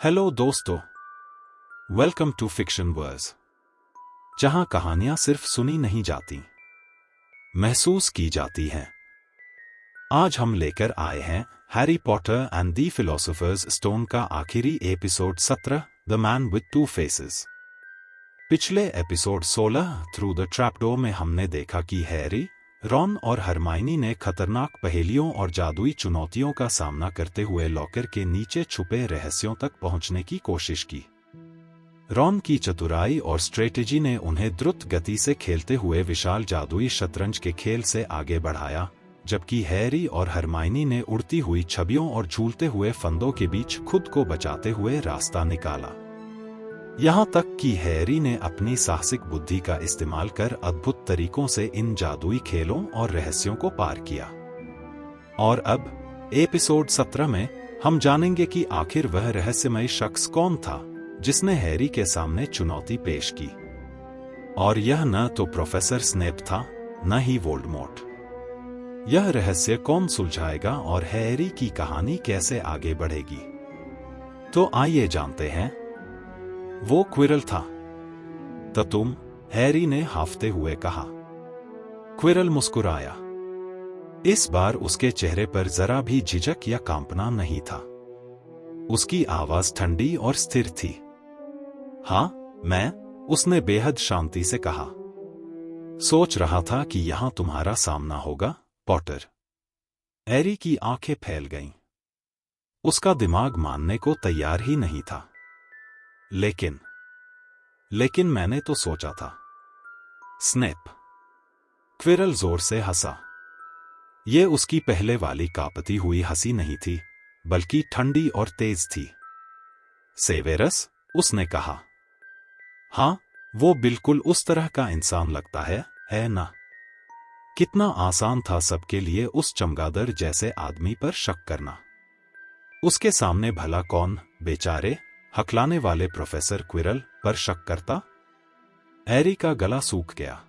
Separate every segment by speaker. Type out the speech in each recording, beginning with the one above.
Speaker 1: Hello दोस्तों, welcome to fiction verse, जहां कहानियां सिर्फ सुनी नहीं जाती, महसूस की जाती हैं। आज हम लेकर आए हैं Harry Potter and the Philosopher's Stone का आखिरी episode 17, the man with two faces. पिछले एपिसोड 16, थ्रू द ट्रैपडोर में हमने देखा कि हैरी, रॉन और हरमाइनी ने खतरनाक पहेलियों और जादुई चुनौतियों का सामना करते हुए लॉकर के नीचे छुपे रहस्यों तक पहुंचने की कोशिश की। रॉन की चतुराई और स्ट्रेटेजी ने उन्हें द्रुत गति से खेलते हुए विशाल जादुई शतरंज के खेल से आगे बढ़ाया, जबकि हैरी और हरमाइनी ने उड़ती हुई छवियों और झूलते हुए फंदों के बीच खुद को बचाते हुए रास्ता निकाला। यहाँ तक कि हैरी ने अपनी साहसिक बुद्धि का इस्तेमाल कर अद्भुत तरीकों से इन जादुई खेलों और रहस्यों को पार किया। और अब एपिसोड 17 में हम जानेंगे कि आखिर वह रहस्यमय शख्स कौन था जिसने हैरी के सामने चुनौती पेश की। और यह न तो प्रोफेसर स्नेप था, न ही वोल्डेमॉर्ट। यह रहस्य कौन सुलझाएगा और हैरी की कहानी कैसे आगे बढ़ेगी? तो आइए जानते हैं। वो क्विरल था। तो तुम? हैरी ने हाफते हुए कहा। क्विरल मुस्कुराया। इस बार उसके चेहरे पर जरा भी झिझक या कांपना नहीं था। उसकी आवाज ठंडी और स्थिर थी। हाँ, मैं, उसने बेहद शांति से कहा। सोच रहा था कि यहां तुम्हारा सामना होगा, पॉटर। हैरी की आंखें फैल गईं। उसका दिमाग मानने को तैयार ही नहीं था। लेकिन मैंने तो सोचा था। स्नेप। क्विरल जोर से हंसा। ये उसकी पहले वाली कांपती हुई हंसी नहीं थी, बल्कि ठंडी और तेज थी। सेवेरस, उसने कहा। हाँ, वो बिल्कुल उस तरह का इंसान लगता है ना? कितना आसान था सबके लिए उस चमगादड़ जैसे आदमी पर शक करना। उसके सामने भला कौन, बेचारे हकलाने वाले प्रोफेसर क्विरल पर शक करता? हैरी का गला सूख गया।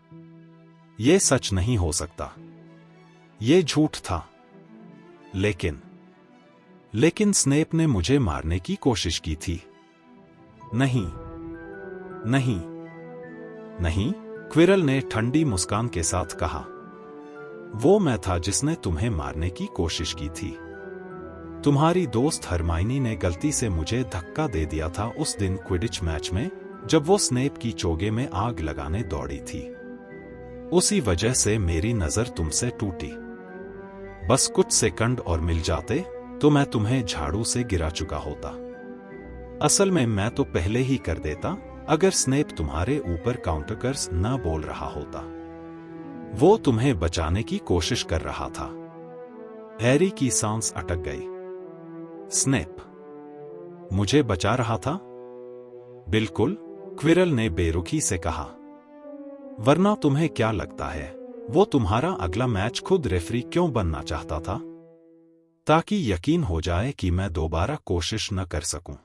Speaker 1: ये सच नहीं हो सकता। ये झूठ था। लेकिन स्नेप ने मुझे मारने की कोशिश की थी। नहीं, क्विरल ने ठंडी मुस्कान के साथ कहा। वो मैं था जिसने तुम्हें मारने की कोशिश की थी। तुम्हारी दोस्त हरमाइनी ने गलती से मुझे धक्का दे दिया था उस दिन क्विडिच मैच में, जब वो स्नेप की चोगे में आग लगाने दौड़ी थी। उसी वजह से मेरी नजर तुमसे टूटी। बस कुछ सेकंड और मिल जाते तो मैं तुम्हें झाड़ू से गिरा चुका होता। असल में मैं तो पहले ही कर देता अगर स्नेप तुम्हारे ऊपर काउंटरकर्स न बोल रहा होता। वो तुम्हें बचाने की कोशिश कर रहा था। हैरी की सांस अटक गई। स्नेप मुझे बचा रहा था? बिल्कुल, क्विरल ने बेरुखी से कहा। वरना तुम्हें क्या लगता है वो तुम्हारा अगला मैच खुद रेफरी क्यों बनना चाहता था? ताकि यकीन हो जाए कि मैं दोबारा कोशिश न कर सकूं।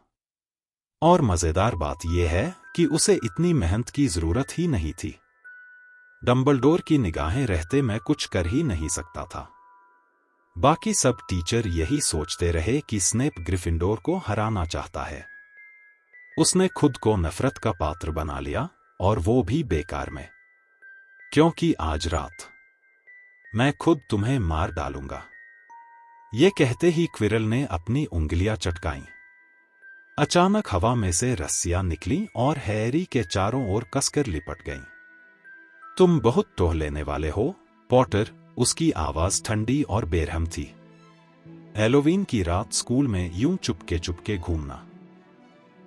Speaker 1: और मजेदार बात यह है कि उसे इतनी मेहनत की जरूरत ही नहीं थी। डंबलडोर की निगाहें रहते मैं कुछ कर ही नहीं सकता था। बाकी सब टीचर यही सोचते रहे कि स्नेप ग्रिफिंडोर को हराना चाहता है। उसने खुद को नफरत का पात्र बना लिया, और वो भी बेकार में। क्योंकि आज रात मैं खुद तुम्हें मार डालूंगा। ये कहते ही क्विरल ने अपनी उंगलियां चटकाईं। अचानक हवा में से रस्सियां निकलीं और हैरी के चारों ओर कसकर लिपट गईं। तुम बहुत टोह लेने वाले हो, पॉटर। उसकी आवाज ठंडी और बेरहम थी। हैलोवीन की रात स्कूल में यूं चुपके चुपके घूमना।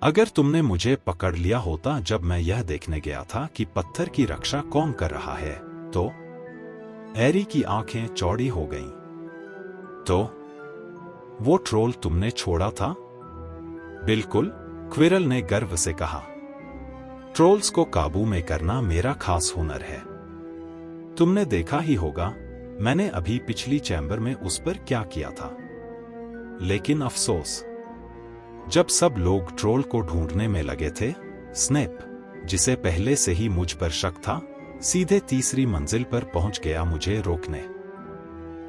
Speaker 1: अगर तुमने मुझे पकड़ लिया होता जब मैं यह देखने गया था कि पत्थर की रक्षा कौन कर रहा है, तो? हैरी की आंखें चौड़ी हो गईं। तो वो ट्रोल तुमने छोड़ा था? बिल्कुल, क्विरल ने गर्व से कहा। ट्रोल्स को काबू में करना मेरा खास हुनर है। तुमने देखा ही होगा मैंने अभी पिछली चैम्बर में उस पर क्या किया था। लेकिन अफसोस, जब सब लोग ट्रोल को ढूंढने में लगे थे, स्नेप, जिसे पहले से ही मुझ पर शक था, सीधे तीसरी मंजिल पर पहुंच गया मुझे रोकने।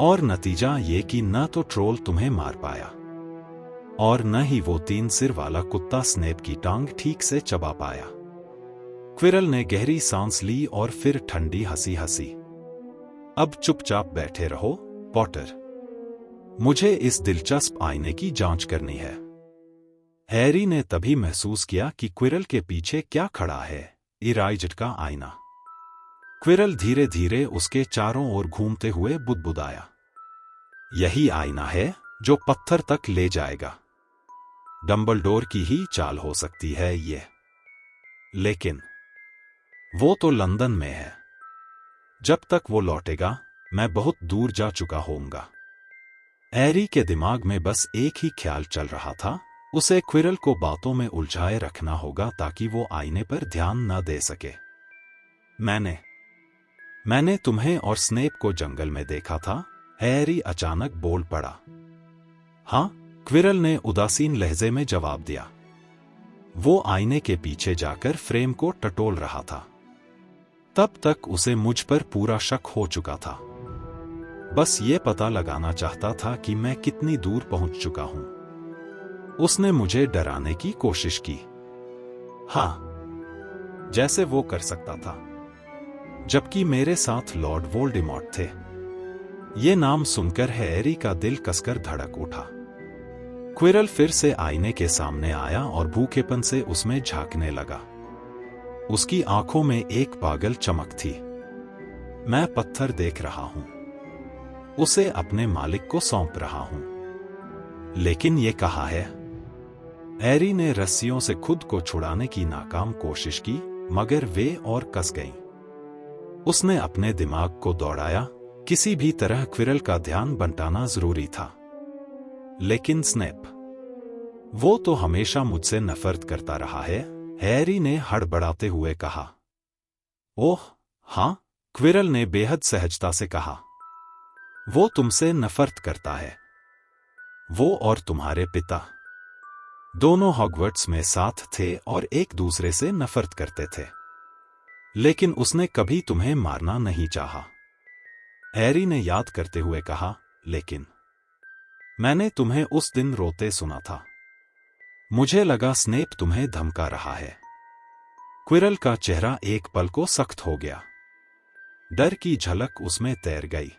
Speaker 1: और नतीजा ये कि न तो ट्रोल तुम्हें मार पाया और न ही वो 3 सिर वाला कुत्ता स्नेप की टांग ठीक से चबा पाया। क्विरल ने गहरी सांस ली और फिर ठंडी हंसी हंसी। अब चुपचाप बैठे रहो, पॉटर। मुझे इस दिलचस्प आईने की जांच करनी है। हैरी ने तभी महसूस किया कि क्विरल के पीछे क्या खड़ा है, इराइज़ का आईना। क्विरल धीरे धीरे उसके चारों ओर घूमते हुए बुदबुदाया। यही आईना है जो पत्थर तक ले जाएगा। डंबलडोर की ही चाल हो सकती है ये, लेकिन वो तो लंदन में है। जब तक वो लौटेगा मैं बहुत दूर जा चुका होऊंगा। हैरी के दिमाग में बस एक ही ख्याल चल रहा था, उसे क्विरल को बातों में उलझाए रखना होगा ताकि वो आईने पर ध्यान न दे सके। मैंने तुम्हें और स्नेप को जंगल में देखा था, हैरी अचानक बोल पड़ा। हाँ, क्विरल ने उदासीन लहजे में जवाब दिया। वो आईने के पीछे जाकर फ्रेम को टटोल रहा था। तब तक उसे मुझ पर पूरा शक हो चुका था। बस ये पता लगाना चाहता था कि मैं कितनी दूर पहुंच चुका हूं। उसने मुझे डराने की कोशिश की। हाँ, जैसे वो कर सकता था जबकि मेरे साथ लॉर्ड वोल्डेमॉर्ट थे। ये नाम सुनकर हैरी का दिल कसकर धड़क उठा। क्विरल फिर से आईने के सामने आया और भूखेपन से उसमें झांकने लगा। उसकी आंखों में एक पागल चमक थी। मैं पत्थर देख रहा हूं, उसे अपने मालिक को सौंप रहा हूं। लेकिन ये कहाँ है? हैरी ने रस्सियों से खुद को छुड़ाने की नाकाम कोशिश की, मगर वे और कस गईं। उसने अपने दिमाग को दौड़ाया, किसी भी तरह क्विरल का ध्यान बंटाना जरूरी था। लेकिन स्नेप, वो तो हमेशा मुझसे नफरत करता रहा है, हैरी ने हड़बड़ाते हुए कहा। ओह हाँ, क्विरल ने बेहद सहजता से कहा। वो तुमसे नफरत करता है। वो और तुम्हारे पिता दोनों हॉगवर्ट्स में साथ थे और एक दूसरे से नफरत करते थे, लेकिन उसने कभी तुम्हें मारना नहीं चाहा। हैरी ने याद करते हुए कहा, लेकिन मैंने तुम्हें उस दिन रोते सुना था। मुझे लगा स्नेप तुम्हें धमका रहा है। क्विरल का चेहरा एक पल को सख्त हो गया। डर की झलक उसमें तैर गई।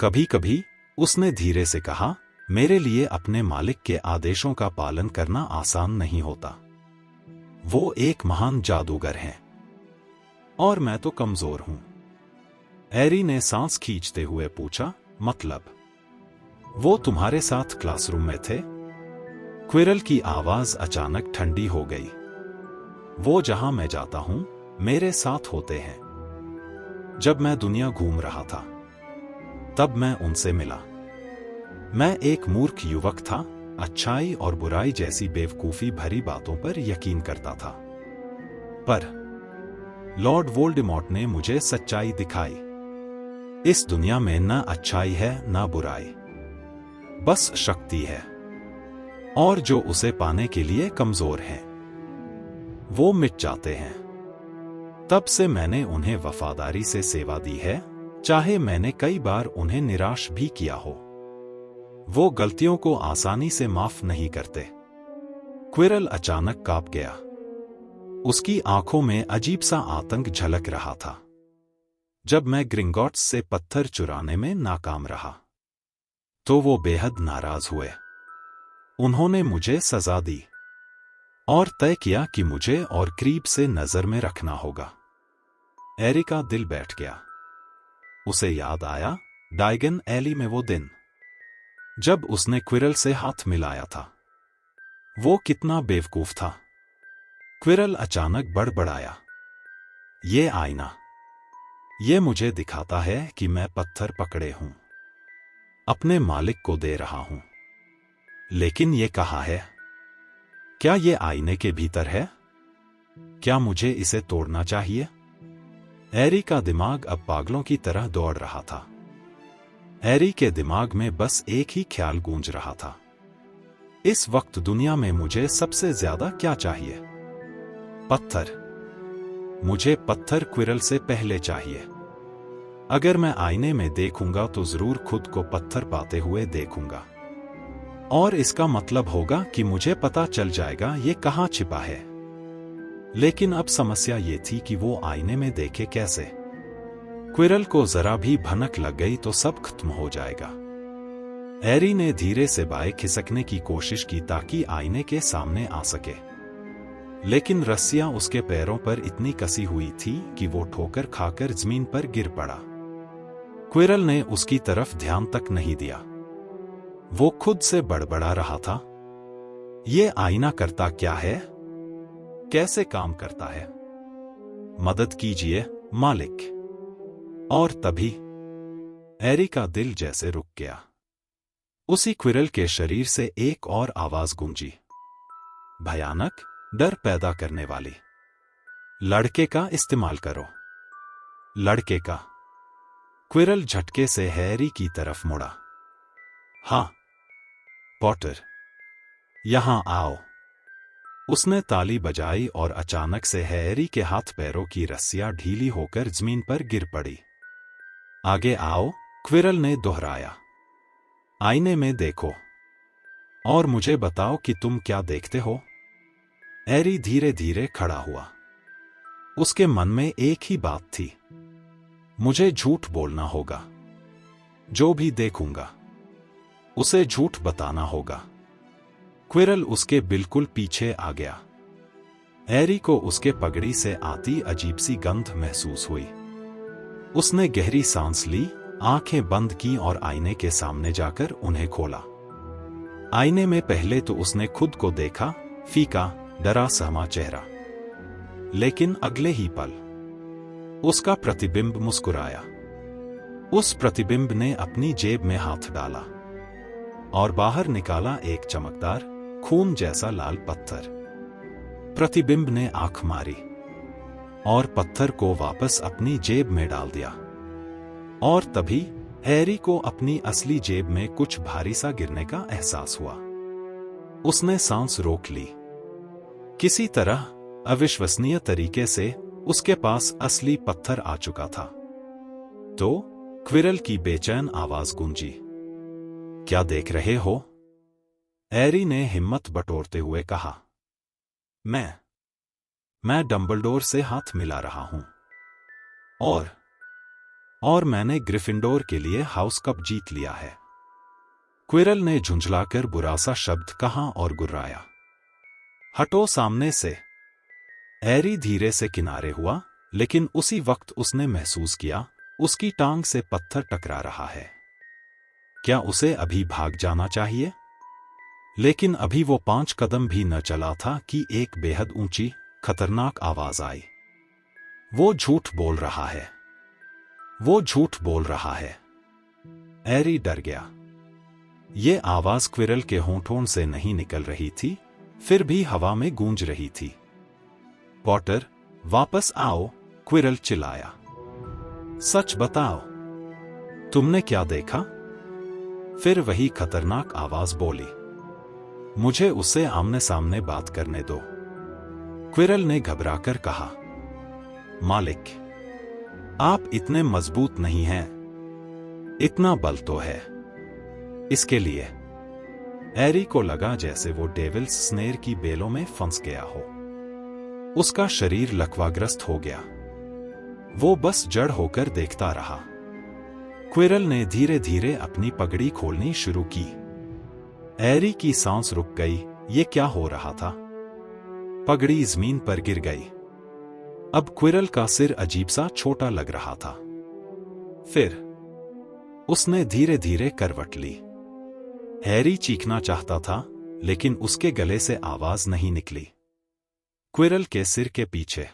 Speaker 1: कभी कभी, उसने धीरे से कहा, मेरे लिए अपने मालिक के आदेशों का पालन करना आसान नहीं होता। वो एक महान जादूगर हैं और मैं तो कमजोर हूं। हैरी ने सांस खींचते हुए पूछा, मतलब वो तुम्हारे साथ क्लासरूम में थे? क्विरल की आवाज अचानक ठंडी हो गई। वो जहां मैं जाता हूं, मेरे साथ होते हैं। जब मैं दुनिया घूम रहा था, तब मैं उनसे मिला। मैं एक मूर्ख युवक था, अच्छाई और बुराई जैसी बेवकूफी भरी बातों पर यकीन करता था। पर लॉर्ड वोल्डेमॉर्ट ने मुझे सच्चाई दिखाई। इस दुनिया में न अच्छाई है न बुराई, बस शक्ति है, और जो उसे पाने के लिए कमजोर हैं, वो मिट जाते हैं। तब से मैंने उन्हें वफादारी से सेवा दी है, चाहे मैंने कई बार उन्हें निराश भी किया हो। वो गलतियों को आसानी से माफ नहीं करते। क्विरल अचानक कांप गया। उसकी आंखों में अजीब सा आतंक झलक रहा था। जब मैं ग्रिंगॉट्स से पत्थर चुराने में नाकाम रहा, तो वो बेहद नाराज हुए। उन्होंने मुझे सजा दी और तय किया कि मुझे और क्रीब से नजर में रखना होगा। हैरी का दिल बैठ गया। उसे याद आया डायगन एली में वो दिन, जब उसने क्विरल से हाथ मिलाया था। वो कितना बेवकूफ था। क्विरल अचानक बड़बड़ाया, ये आईना, ये मुझे दिखाता है कि मैं पत्थर पकड़े हूं, अपने मालिक को दे रहा हूं। लेकिन ये कहाँ है? क्या ये आईने के भीतर है? क्या मुझे इसे तोड़ना चाहिए? हैरी का दिमाग अब पागलों की तरह दौड़ रहा था। हैरी के दिमाग में बस एक ही ख्याल गूंज रहा था, इस वक्त दुनिया में मुझे सबसे ज्यादा क्या चाहिए? पत्थर। मुझे पत्थर क्विरल से पहले चाहिए। अगर मैं आईने में देखूंगा तो जरूर खुद को पत्थर पाते हुए देखूंगा। और इसका मतलब होगा कि मुझे पता चल जाएगा ये कहाँ छिपा है। लेकिन अब समस्या ये थी कि वो आईने में देखे कैसे। क्विरल को जरा भी भनक लग गई तो सब खत्म हो जाएगा। हैरी ने धीरे से बाएं खिसकने की कोशिश की ताकि आईने के सामने आ सके, लेकिन रस्सियां उसके पैरों पर इतनी कसी हुई थी कि वो ठोकर खाकर जमीन पर गिर पड़ा। क्विरल ने उसकी तरफ ध्यान तक नहीं दिया। वो खुद से बड़बड़ा रहा था, ये आईना करता क्या है, कैसे काम करता है, मदद कीजिए मालिक। और तभी हैरी का दिल जैसे रुक गया। उसी क्विरल के शरीर से एक और आवाज गूंजी, भयानक, डर पैदा करने वाली। लड़के का इस्तेमाल करो। लड़के का। क्विरल झटके से हैरी की तरफ मुड़ा। हाँ पॉटर, यहां आओ। उसने ताली बजाई और अचानक से हैरी के हाथ पैरों की रस्सियां ढीली होकर जमीन पर गिर पड़ी। आगे आओ, क्विरल ने दोहराया। आईने में देखो और मुझे बताओ कि तुम क्या देखते हो। हैरी धीरे धीरे खड़ा हुआ। उसके मन में एक ही बात थी, मुझे झूठ बोलना होगा। जो भी देखूंगा उसे झूठ बताना होगा। क्विरल उसके बिल्कुल पीछे आ गया। हैरी को उसके पगड़ी से आती अजीब सी गंध महसूस हुई। उसने गहरी सांस ली, आंखें बंद की और आईने के सामने जाकर उन्हें खोला। आईने में पहले तो उसने खुद को देखा, फीका, डरा सहमा चेहरा। लेकिन अगले ही पल उसका प्रतिबिंब मुस्कुराया। उस प्रतिबिंब ने अपनी जेब में हाथ डाला और बाहर निकाला एक चमकदार, खून जैसा लाल पत्थर। प्रतिबिंब ने आंख मारी और पत्थर को वापस अपनी जेब में डाल दिया। और तभी हैरी को अपनी असली जेब में कुछ भारी सा गिरने का एहसास हुआ। उसने सांस रोक ली। किसी तरह अविश्वसनीय तरीके से उसके पास असली पत्थर आ चुका था। तो क्विरल की बेचैन आवाज गूंजी, क्या देख रहे हो? हैरी ने हिम्मत बटोरते हुए कहा, मैं डंबलडोर से हाथ मिला रहा हूं और मैंने ग्रिफिंडोर के लिए हाउस कप जीत लिया है। क्विरल ने झुंझलाकर बुरा सा शब्द कहा और गुर्राया, हटो सामने से। हैरी धीरे से किनारे हुआ, लेकिन उसी वक्त उसने महसूस किया उसकी टांग से पत्थर टकरा रहा है। क्या उसे अभी भाग जाना चाहिए? लेकिन अभी वो 5 कदम भी न चला था कि एक बेहद ऊंची, खतरनाक आवाज आई। वो झूठ बोल रहा है। वो झूठ बोल रहा है। हैरी डर गया। ये आवाज क्विरल के होंठों से नहीं निकल रही थी, फिर भी हवा में गूंज रही थी। पॉटर, वापस आओ, क्विरल चिल्लाया। सच बताओ, तुमने क्या देखा? फिर वही खतरनाक आवाज बोली, मुझे उससे आमने सामने बात करने दो। क्विरल ने घबराकर कहा, मालिक, आप इतने मजबूत नहीं हैं। इतना बल तो है इसके लिए। हैरी को लगा जैसे वो डेविल्स स्नेर की बेलों में फंस गया हो। उसका शरीर लकवाग्रस्त हो गया। वो बस जड़ होकर देखता रहा। क्विरल ने धीरे धीरे अपनी पगड़ी खोलनी शुरू की। हैरी की सांस रुक गई। ये क्या हो रहा था? पगड़ी जमीन पर गिर गई। अब क्विरल का सिर अजीब सा छोटा लग रहा था। फिर उसने धीरे धीरे करवट ली। हैरी चीखना चाहता था, लेकिन उसके गले से आवाज नहीं निकली। क्विरल के सिर के पीछे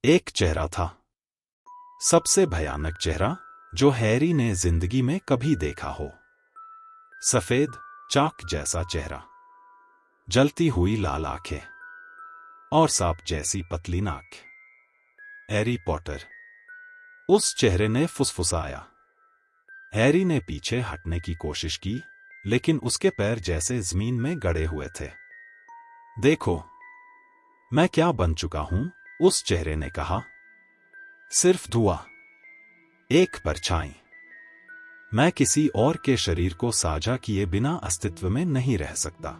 Speaker 1: एक चेहरा था, सबसे भयानक चेहरा जो हैरी ने जिंदगी में कभी देखा हो। सफेद, चाक जैसा चेहरा, जलती हुई लाल आंखें और सांप जैसी पतली नाक। हैरी पॉटर, उस चेहरे ने फुसफुसाया। हैरी ने पीछे हटने की कोशिश की, लेकिन उसके पैर जैसे जमीन में गड़े हुए थे। देखो, मैं क्या बन चुका हूं, उस चेहरे ने कहा। सिर्फ धुआं, एक परछाई। मैं किसी और के शरीर को साझा किए बिना अस्तित्व में नहीं रह सकता।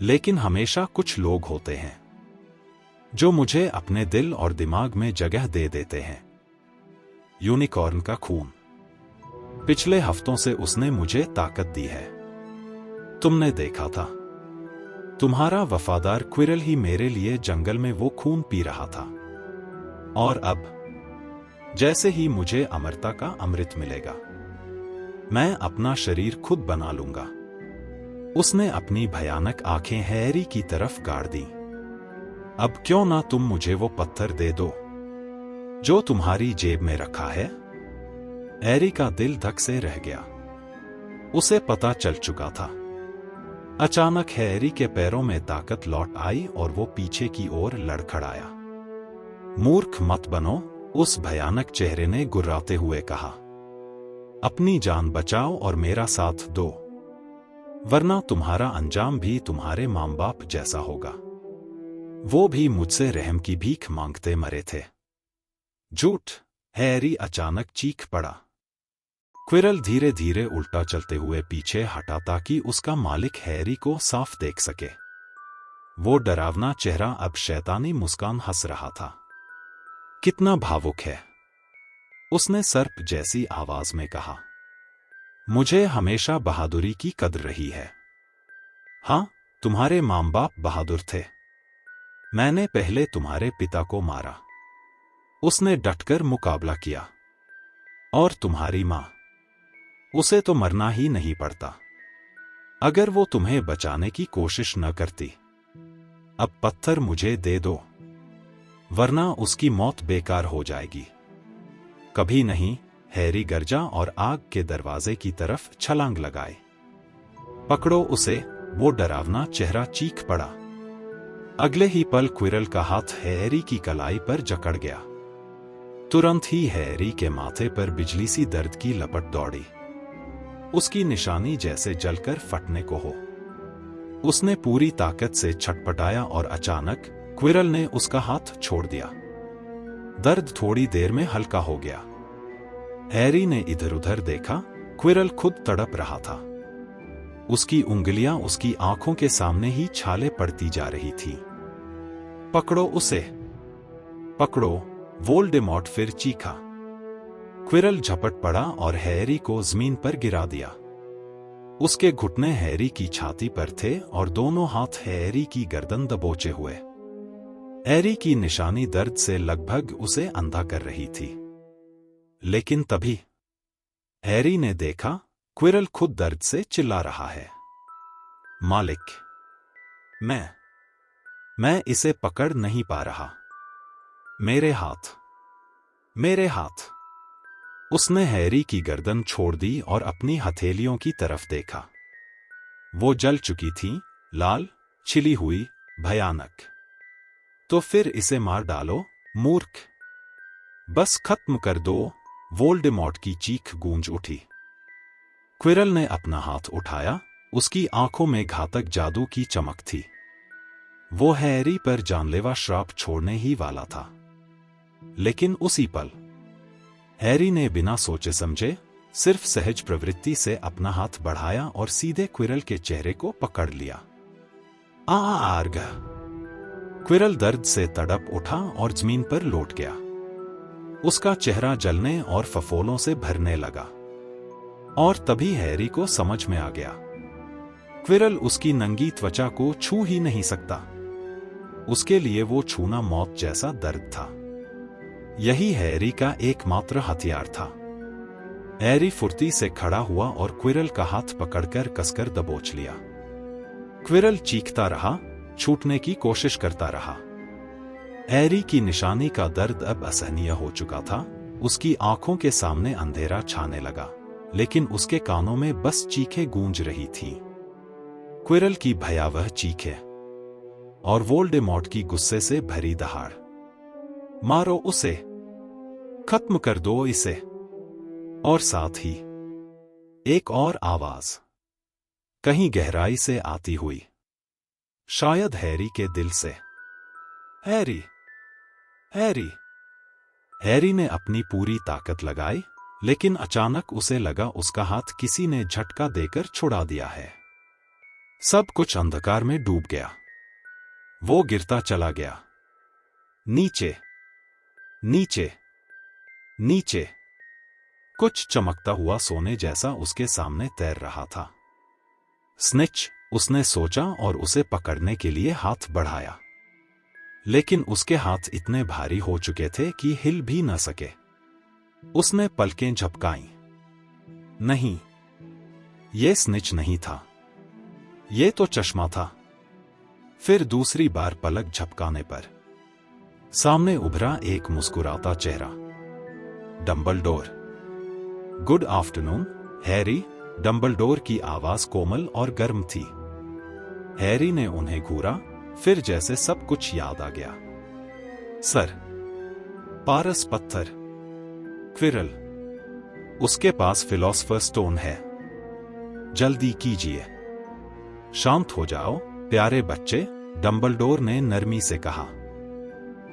Speaker 1: लेकिन हमेशा कुछ लोग होते हैं जो मुझे अपने दिल और दिमाग में जगह दे देते हैं। यूनिकॉर्न का खून। पिछले हफ्तों से उसने मुझे ताकत दी है। तुमने देखा था, तुम्हारा वफादार क्विरल ही मेरे लिए जंगल में वो खून पी रहा था। और अब जैसे ही मुझे अमरता का अमृत मिलेगा, मैं अपना शरीर खुद बना लूंगा। उसने अपनी भयानक आंखें हैरी की तरफ गाड़ दी। अब क्यों ना तुम मुझे वो पत्थर दे दो जो तुम्हारी जेब में रखा है। हैरी का दिल धक से रह गया। उसे पता चल चुका था। अचानक हैरी के पैरों में ताकत लौट आई और वो पीछे की ओर लड़खड़ाया। मूर्ख मत बनो, उस भयानक चेहरे ने गुर्राते हुए कहा। अपनी जान बचाओ और मेरा साथ दो, वरना तुम्हारा अंजाम भी तुम्हारे माँ बाप जैसा होगा। वो भी मुझसे रहम की भीख मांगते मरे थे। झूठ! हैरी अचानक चीख पड़ा। क्विरल धीरे धीरे उल्टा चलते हुए पीछे हटा ताकि उसका मालिक हैरी को साफ देख सके। वो डरावना चेहरा अब शैतानी मुस्कान हंस रहा था। कितना भावुक है, उसने सर्प जैसी आवाज में कहा। मुझे हमेशा बहादुरी की कद्र रही है। हाँ, तुम्हारे माँ बाप बहादुर थे। मैंने पहले तुम्हारे पिता को मारा, उसने डटकर मुकाबला किया। और तुम्हारी माँ, उसे तो मरना ही नहीं पड़ता अगर वो तुम्हें बचाने की कोशिश न करती। अब पत्थर मुझे दे दो, वरना उसकी मौत बेकार हो जाएगी। कभी नहीं, हैरी गरजा और आग के दरवाजे की तरफ छलांग लगाए। पकड़ो उसे, वो डरावना चेहरा चीख पड़ा। अगले ही पल क्विरल का हाथ हैरी की कलाई पर जकड़ गया। तुरंत ही हैरी के माथे पर बिजली सी दर्द की लपट दौड़ी। उसकी निशानी जैसे जलकर फटने को हो। उसने पूरी ताकत से छटपटाया और अचानक क्विरल ने उसका हाथ छोड़ दिया। दर्द थोड़ी देर में हल्का हो गया। हैरी ने इधर उधर देखा। क्विरल खुद तड़प रहा था। उसकी उंगलियां उसकी आंखों के सामने ही छाले पड़ती जा रही थी। पकड़ो उसे, पकड़ो! वोल्डेमॉर्ट फिर चीखा। क्विरल झपट पड़ा और हैरी को जमीन पर गिरा दिया। उसके घुटने हैरी की छाती पर थे और दोनों हाथ हैरी की गर्दन दबोचे हुए। हैरी की निशानी दर्द से लगभग उसे अंधा कर रही थी। लेकिन तभी हैरी ने देखा, क्विरल खुद दर्द से चिल्ला रहा है। मालिक, मैं इसे पकड़ नहीं पा रहा। मेरे हाथ, मेरे हाथ! उसने हैरी की गर्दन छोड़ दी और अपनी हथेलियों की तरफ देखा। वो जल चुकी थीं, लाल, छिली हुई, भयानक। तो फिर इसे मार डालो, मूर्ख! बस खत्म कर दो! वोल्डेमॉर्ट की चीख गूंज उठी। क्विरल ने अपना हाथ उठाया। उसकी आंखों में घातक जादू की चमक थी। वो हैरी पर जानलेवा श्राप छोड़ने ही वाला था। लेकिन उसी पल हैरी ने बिना सोचे समझे, सिर्फ सहज प्रवृत्ति से अपना हाथ बढ़ाया और सीधे क्विरल के चेहरे को पकड़ लिया। आर्ग! क्विरल दर्द से तड़प उठा और जमीन पर लौट गया। उसका चेहरा जलने और फफोलों से भरने लगा। और तभी हैरी को समझ में आ गया, क्विरल उसकी नंगी त्वचा को छू ही नहीं सकता। उसके लिए वो छूना मौत जैसा दर्द था। यही हैरी का एकमात्र हथियार था। हैरी फुर्ती से खड़ा हुआ और क्विरल का हाथ पकड़कर कसकर दबोच लिया। क्विरल चीखता रहा, छूटने की कोशिश करता रहा। हैरी की निशानी का दर्द अब असहनीय हो चुका था। उसकी आंखों के सामने अंधेरा छाने लगा, लेकिन उसके कानों में बस चीखें गूंज रही थीं। क्विरल की भयावह चीखें और वोल्डेमॉर्ट की गुस्से से भरी दहाड़। मारो उसे, खत्म कर दो इसे! और साथ ही एक और आवाज, कहीं गहराई से आती हुई, शायद हैरी के दिल से। हैरी! हैरी! हैरी ने अपनी पूरी ताकत लगाई, लेकिन अचानक उसे लगा उसका हाथ किसी ने झटका देकर छुड़ा दिया है। सब कुछ अंधकार में डूब गया। वो गिरता चला गया। नीचे, नीचे, नीचे। कुछ चमकता हुआ सोने जैसा उसके सामने तैर रहा था। स्निच, उसने सोचा और उसे पकड़ने के लिए हाथ बढ़ाया, लेकिन उसके हाथ इतने भारी हो चुके थे कि हिल भी न सके। उसने पलकें झपकाईं। नहीं, ये स्निच नहीं था, ये तो चश्मा था। फिर दूसरी बार पलक झपकाने पर सामने उभरा एक मुस्कुराता चेहरा। Dumbledore. Good afternoon, Harry. Dumbledore की आवाज कोमल और गर्म थी। हैरी ने उन्हें घूरा, फिर जैसे सब कुछ याद आ गया। सर, पारस पत्थर, क्विरल, उसके पास फिलॉसफर स्टोन है। जल्दी कीजिए। शांत हो जाओ प्यारे बच्चे, डंबलडोर ने नरमी से कहा।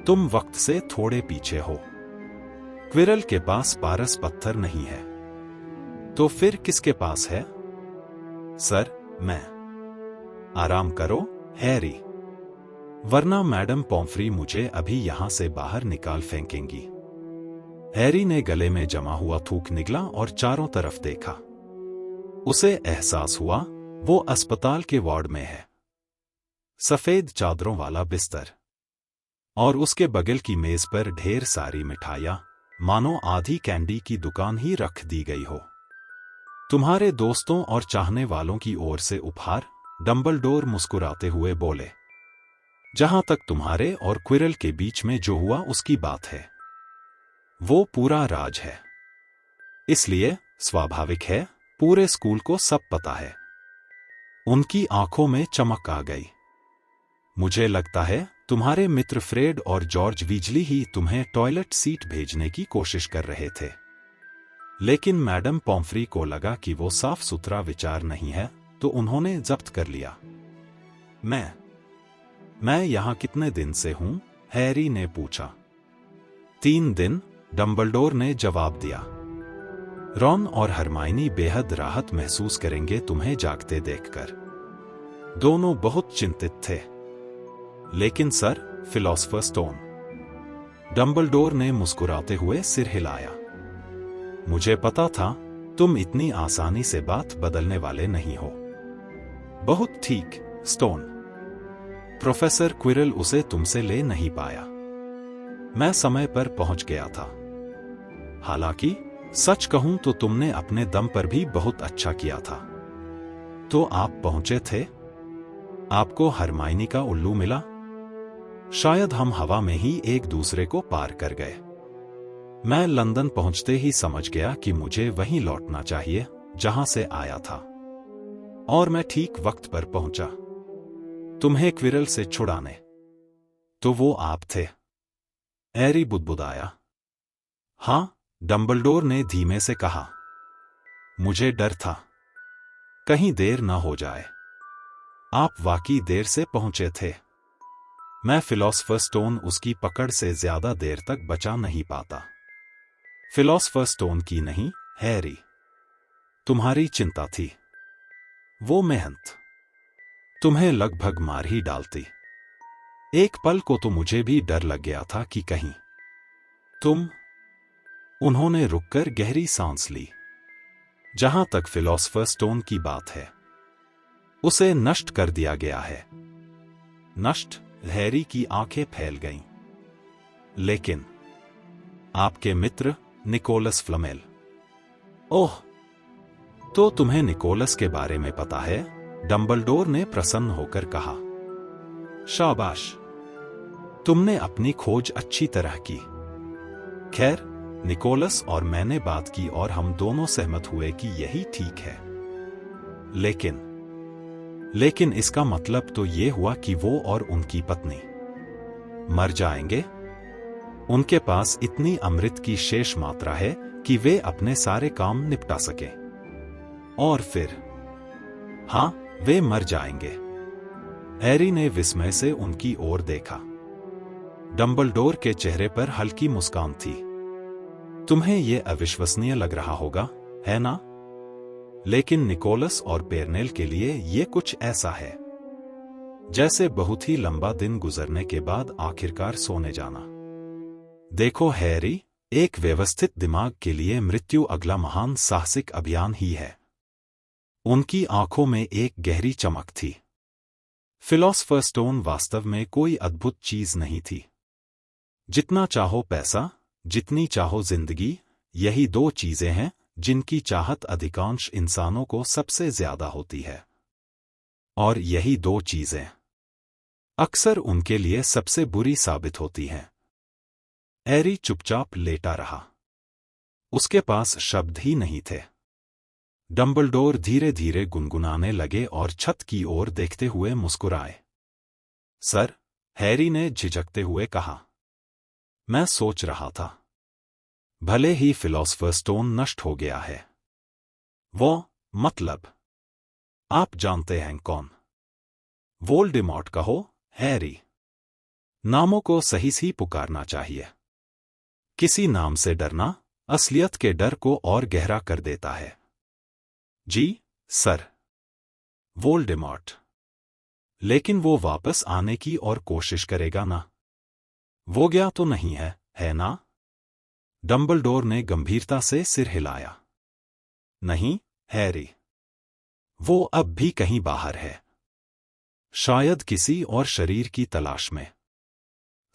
Speaker 1: तुम वक्त से थोड़े पीछे हो। क्विरल के पास पारस पत्थर नहीं है, तो फिर किसके पास है? सर, मैं। आराम करो हैरी, वरना मैडम पॉम्फ्री मुझे अभी यहां से बाहर निकाल फेंकेंगी। हैरी ने गले में जमा हुआ थूक निगला और चारों तरफ देखा। उसे एहसास हुआ वो अस्पताल के वार्ड में है। सफेद चादरों वाला बिस्तर और उसके बगल की मेज पर ढेर सारी मिठाइयां, मानो आधी कैंडी की दुकान ही रख दी गई हो। तुम्हारे दोस्तों और चाहने वालों की ओर से उपहार, डंबलडोर मुस्कुराते हुए बोले। जहां तक तुम्हारे और क्विरल के बीच में जो हुआ उसकी बात है, वो पूरा राज है। इसलिए स्वाभाविक है पूरे स्कूल को सब पता है। उनकी आंखों में चमक आ गई। मुझे लगता है तुम्हारे मित्र फ्रेड और जॉर्ज वीजली ही तुम्हें टॉयलेट सीट भेजने की कोशिश कर रहे थे, लेकिन मैडम पॉम्फ्री को लगा कि वो साफ सुथरा विचार नहीं है, तो उन्होंने जब्त कर लिया। मैं यहां कितने दिन से हूं? हैरी ने पूछा। 3 दिन, डंबलडोर ने जवाब दिया। रॉन और हरमाइनी बेहद राहत महसूस करेंगे तुम्हें जागते देखकर। दोनों बहुत चिंतित थे। लेकिन सर, फिलॉसफर स्टोन, डंबलडोर ने मुस्कुराते हुए सिर हिलाया। मुझे पता था तुम इतनी आसानी से बात बदलने वाले नहीं हो। बहुत ठीक, स्टोन। प्रोफेसर क्विरल उसे तुमसे ले नहीं पाया। मैं समय पर पहुंच गया था। हालांकि सच कहूं तो तुमने अपने दम पर भी बहुत अच्छा किया था। तो आप पहुंचे थे? आपको हरमाइनी का उल्लू मिला? शायद हम हवा में ही एक दूसरे को पार कर गए। मैं लंदन पहुंचते ही समझ गया कि मुझे वहीं लौटना चाहिए जहां से आया था, और मैं ठीक वक्त पर पहुंचा तुम्हें क्विरल से छुड़ाने। तो वो आप थे? हैरी बुदबुदाया। हां, डंबलडोर ने धीमे से कहा। मुझे डर था कहीं देर न हो जाए। आप वाकई देर से पहुंचे थे। मैं फिलॉसफर स्टोन उसकी पकड़ से ज्यादा देर तक बचा नहीं पाता। फिलॉसफर स्टोन की नहीं, हैरी, तुम्हारी चिंता थी। वो मेहनत तुम्हें लगभग मार ही डालती। एक पल को तो मुझे भी डर लग गया था कि कहीं तुम। उन्होंने रुककर गहरी सांस ली। जहां तक फिलॉसफर स्टोन की बात है, उसे नष्ट कर दिया गया है। नष्ट? हैरी की आंखें फैल गईं। लेकिन आपके मित्र निकोलस फ्लमेल। ओह, तो तुम्हें निकोलस के बारे में पता है? डंबलडोर ने प्रसन्न होकर कहा। शाबाश, तुमने अपनी खोज अच्छी तरह की। खैर, निकोलस और मैंने बात की और हम दोनों सहमत हुए कि यही ठीक है। लेकिन इसका मतलब तो ये हुआ कि वो और उनकी पत्नी मर जाएंगे। उनके पास इतनी अमृत की शेष मात्रा है कि वे अपने सारे काम निपटा सके। और फिर? हां, वे मर जाएंगे। हैरी ने विस्मय से उनकी ओर देखा। डंबलडोर के चेहरे पर हल्की मुस्कान थी। तुम्हें ये अविश्वसनीय लग रहा होगा, है ना? लेकिन निकोलस और पेरनेल के लिए ये कुछ ऐसा है जैसे बहुत ही लंबा दिन गुजरने के बाद आखिरकार सोने जाना। देखो हैरी, एक व्यवस्थित दिमाग के लिए मृत्यु अगला महान साहसिक अभियान ही है। उनकी आंखों में एक गहरी चमक थी। फिलॉसफर स्टोन वास्तव में कोई अद्भुत चीज नहीं थी। जितना चाहो पैसा, जितनी चाहो जिंदगी, यही दो चीजें हैं जिनकी चाहत अधिकांश इंसानों को सबसे ज्यादा होती है। और यही दो चीजें अक्सर उनके लिए सबसे बुरी साबित होती हैं। हैरी चुपचाप लेटा रहा। उसके पास शब्द ही नहीं थे। डंबलडोर धीरे धीरे गुनगुनाने लगे और छत की ओर देखते हुए मुस्कुराए। सर, हैरी ने झिझकते हुए कहा, मैं सोच रहा था, भले ही फिलॉसफर स्टोन नष्ट हो गया है, वो मतलब आप जानते हैं कौन? वोल्डेमॉर्ट कहो, हैरी। नामों को सही सी पुकारना चाहिए। किसी नाम से डरना असलियत के डर को और गहरा कर देता है। जी सर। वोल्डेमॉर्ट। लेकिन वो वापस आने की और कोशिश करेगा ना? वो गया तो नहीं है ना? डंबलडोर ने गंभीरता से सिर हिलाया। नहीं, हैरी। वो अब भी कहीं बाहर है, शायद किसी और शरीर की तलाश में।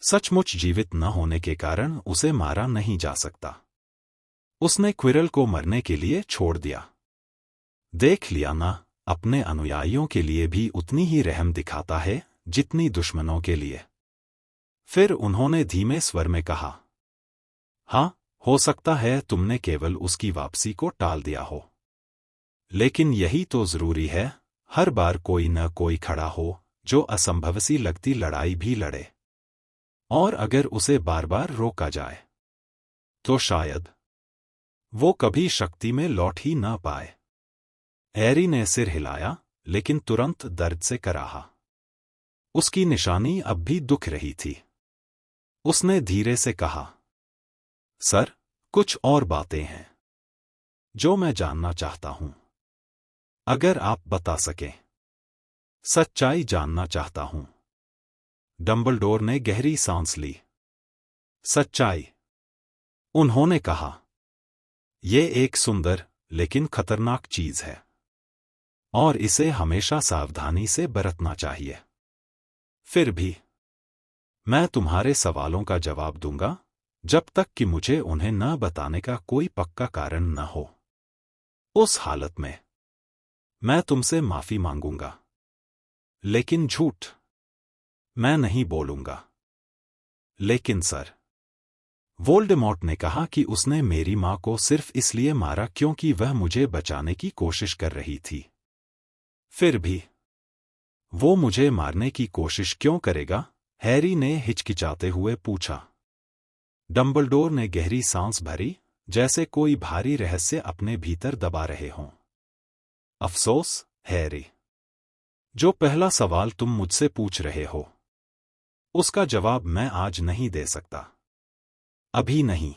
Speaker 1: सचमुच जीवित न होने के कारण उसे मारा नहीं जा सकता। उसने क्विरल को मरने के लिए छोड़ दिया। देख लिया ना, अपने अनुयायियों के लिए भी उतनी ही रहम दिखाता है जितनी दुश्मनों के लिए। फिर उन्होंने धीमे स्वर में कहा, हाँ, हो सकता है तुमने केवल उसकी वापसी को टाल दिया हो, लेकिन यही तो जरूरी है, हर बार कोई न कोई खड़ा हो जो असंभव सी लगती लड़ाई भी लड़े। और अगर उसे बार बार रोका जाए तो शायद वो कभी शक्ति में लौट ही न पाए। हैरी ने सिर हिलाया, लेकिन तुरंत दर्द से कराहा। उसकी निशानी अब भी दुख रही थी। उसने धीरे से कहा, सर, कुछ और बातें हैं जो मैं जानना चाहता हूं। अगर आप बता सकें। सच्चाई जानना चाहता हूं। डंबलडोर ने गहरी सांस ली। सच्चाई, उन्होंने कहा, यह एक सुंदर लेकिन खतरनाक चीज है, और इसे हमेशा सावधानी से बरतना चाहिए। फिर भी मैं तुम्हारे सवालों का जवाब दूंगा जब तक कि मुझे उन्हें न बताने का कोई पक्का कारण न हो। उस हालत में मैं तुमसे माफी मांगूंगा, लेकिन झूठ मैं नहीं बोलूंगा। लेकिन सर, वोल्डेमॉर्ट ने कहा कि उसने मेरी मां को सिर्फ इसलिए मारा क्योंकि वह मुझे बचाने की कोशिश कर रही थी। फिर भी वो मुझे मारने की कोशिश क्यों करेगा? हैरी ने हिचकिचाते हुए पूछा। डंबलडोर ने गहरी सांस भरी, जैसे कोई भारी रहस्य अपने भीतर दबा रहे हों। अफसोस, हैरी, जो पहला सवाल तुम मुझसे पूछ रहे हो, उसका जवाब मैं आज नहीं दे सकता। अभी नहीं।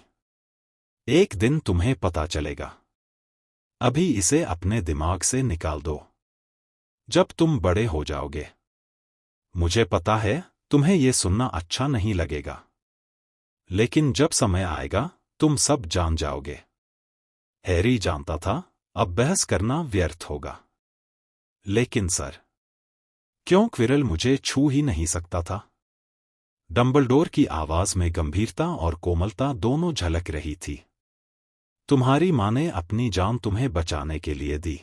Speaker 1: एक दिन तुम्हें पता चलेगा। अभी इसे अपने दिमाग से निकाल दो। जब तुम बड़े हो जाओगे, मुझे पता है तुम्हें यह सुनना अच्छा नहीं लगेगा, लेकिन जब समय आएगा तुम सब जान जाओगे। हैरी जानता था अब बहस करना व्यर्थ होगा। लेकिन सर, क्यों क्विरल मुझे छू ही नहीं सकता था? डंबलडोर की आवाज में गंभीरता और कोमलता दोनों झलक रही थी। तुम्हारी मां ने अपनी जान तुम्हें बचाने के लिए दी।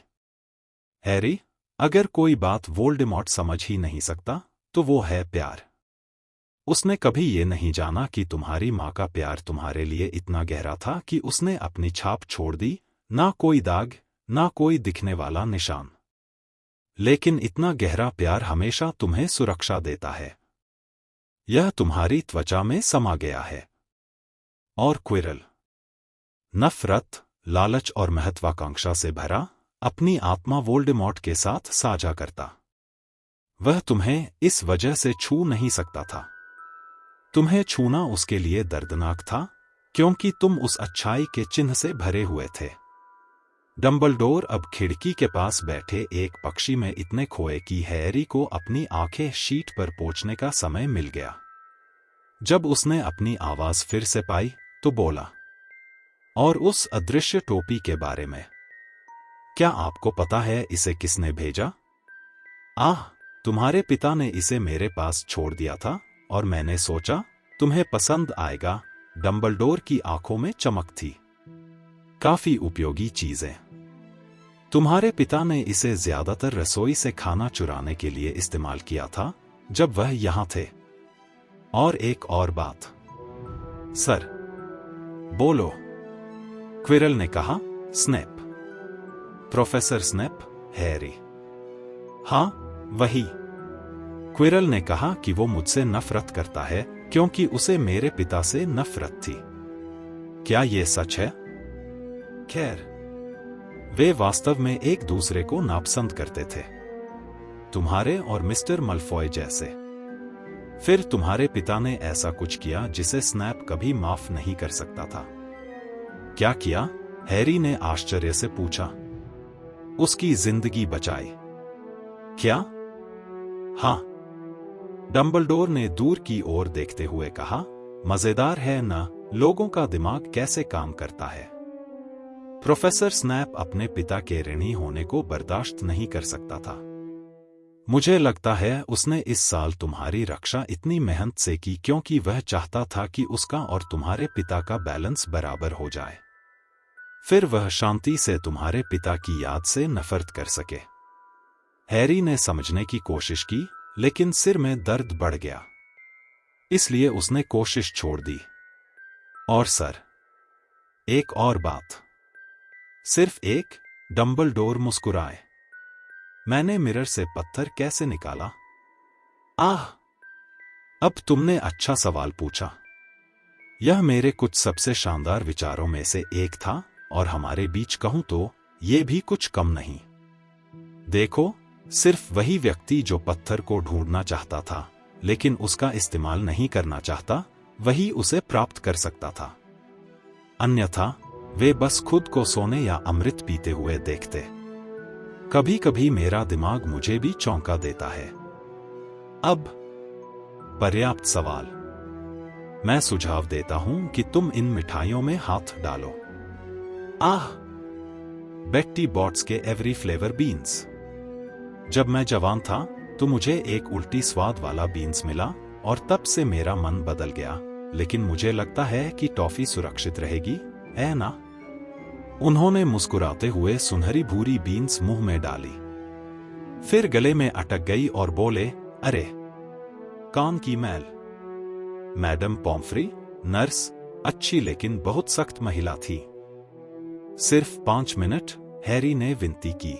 Speaker 1: हैरी, अगर कोई बात वोल्डेमॉर्ट समझ ही नहीं सकता तो वो है प्यार। उसने कभी ये नहीं जाना कि तुम्हारी मां का प्यार तुम्हारे लिए इतना गहरा था कि उसने अपनी छाप छोड़ दी, ना कोई दाग, ना कोई दिखने वाला निशान। लेकिन इतना गहरा प्यार हमेशा तुम्हें सुरक्षा देता है। यह तुम्हारी त्वचा में समा गया है। और क्विरल, नफरत, लालच और महत्वाकांक्षा से भरा, अपनी आत्मा वोल्डेमॉर्ट के साथ साझा करता। वह तुम्हें इस वजह से छू नहीं सकता था। तुम्हें छूना उसके लिए दर्दनाक था, क्योंकि तुम उस अच्छाई के चिन्ह से भरे हुए थे। डंबलडोर अब खिड़की के पास बैठे एक पक्षी में इतने खोए कि हैरी को अपनी आंखें शीट पर पोंछने का समय मिल गया। जब उसने अपनी आवाज फिर से पाई तो बोला, और उस अदृश्य टोपी के बारे में, क्या आपको पता है इसे किसने भेजा? तुम्हारे पिता ने इसे मेरे पास छोड़ दिया था और मैंने सोचा तुम्हें पसंद आएगा। डंबलडोर की आंखों में चमक थी। काफी उपयोगी चीजें। तुम्हारे पिता ने इसे ज्यादातर रसोई से खाना चुराने के लिए इस्तेमाल किया था जब वह यहां थे। और एक और बात। सर। बोलो, क्विरल ने कहा। स्नेप। Professor Snape? हैरी। हाँ, वही। क्विरल ने कहा कि वो मुझसे नफरत करता है क्योंकि उसे मेरे पिता से नफरत थी। क्या ये सच है? खैर, वे वास्तव में एक दूसरे को नापसंद करते थे, तुम्हारे और मिस्टर मल्फॉय जैसे। फिर तुम्हारे पिता ने ऐसा कुछ किया जिसे स्नैप कभी माफ नहीं कर सकता था। क्या किया? हैरी ने आश्चर्य से पूछा। उसकी जिंदगी बचाई। क्या? हाँ, डंबलडोर ने दूर की ओर देखते हुए कहा। मजेदार है ना, लोगों का दिमाग कैसे काम करता है। प्रोफेसर स्नैप अपने पिता के ऋणी होने को बर्दाश्त नहीं कर सकता था। मुझे लगता है उसने इस साल तुम्हारी रक्षा इतनी मेहनत से की क्योंकि वह चाहता था कि उसका और तुम्हारे पिता का बैलेंस बराबर हो जाए। फिर वह शांति से तुम्हारे पिता की याद से नफरत कर सके। हैरी ने समझने की कोशिश की, लेकिन सिर में दर्द बढ़ गया। इसलिए उसने कोशिश छोड़ दी। और सर, एक और बात। सिर्फ एक? डंबलडोर मुस्कुराए। मैंने मिरर से पत्थर कैसे निकाला? अब तुमने अच्छा सवाल पूछा। यह मेरे कुछ सबसे शानदार विचारों में से एक था और हमारे बीच कहूं तो ये भी कुछ कम नहीं। देखो, सिर्फ वही व्यक्ति जो पत्थर को ढूंढना चाहता था लेकिन उसका इस्तेमाल नहीं करना चाहता, वही उसे प्राप्त कर सकता था। अन्यथा वे बस खुद को सोने या अमृत पीते हुए देखते। कभी कभी मेरा दिमाग मुझे भी चौंका देता है। अब पर्याप्त सवाल। मैं सुझाव देता हूं कि तुम इन मिठाइयों में हाथ डालो। बेट्टी बॉट्स के एवरी फ्लेवर बीन्स। जब मैं जवान था तो मुझे एक उल्टी स्वाद वाला बीन्स मिला और तब से मेरा मन बदल गया, लेकिन मुझे लगता है कि टॉफी सुरक्षित रहेगी, है ना? उन्होंने मुस्कुराते हुए सुनहरी भूरी बीन्स मुंह में डाली, फिर गले में अटक गई और बोले, अरे, कान की मैल। मैडम पॉम्फ्री, नर्स, अच्छी लेकिन बहुत सख्त महिला थी। सिर्फ 5 मिनट, हैरी ने विनती की।